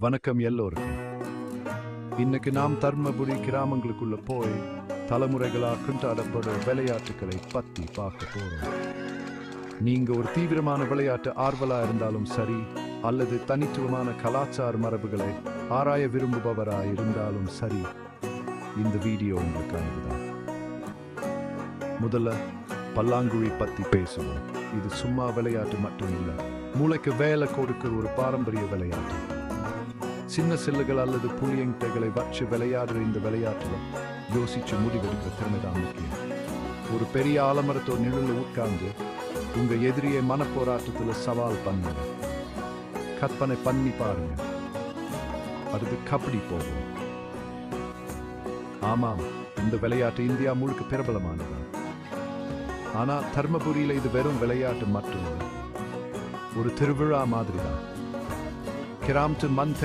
வணக்கம் எல்லோருக்கும். இன்னைக்கு நாம் தர்மபுரி கிராமங்களுக்குள்ள போய் தலைமுறைகளா கொண்டாடப்படும் விளையாட்டுகளை பத்தி பார்க்க போறோம். நீங்க ஒரு தீவிரமான விளையாட்டு ஆர்வலா இருந்தாலும் சரி, அல்லது தனித்துவமான கலாச்சார மரபுகளை ஆராய விரும்புபவரா இருந்தாலும் சரி, இந்த வீடியோ உங்களுக்கானதுதான். முதல்ல பல்லாங்குழி பத்தி பேசுவோம். இது சும்மா விளையாட்டு மட்டும் இல்ல, மூளைக்கு வேலை கொடுக்கிற ஒரு பாரம்பரிய விளையாட்டு. சின்ன சில்லுகள் அல்லது புளியங்கைகளை வச்சு விளையாடுற இந்த விளையாட்டுல யோசிச்சு முடிவெடுக்கிற திறமைதான் முக்கியம். ஒரு பெரிய ஆலமரத்தோட நிழலில் உட்கார்ந்து உங்க எதிரியை மனப்போராட்டத்துல சவால் பண்ணுங்க. கற்பனை பண்ணி பாருங்க. அடுத்து கபடி போகும். ஆமாம், இந்த விளையாட்டு இந்தியா முழுக்க பிரபலமானது. ஆனா தர்மபுரியில இது வெறும் விளையாட்டு மட்டும் இல்லை, ஒரு திருவிழா மாதிரி தான். கிராமத்து மண்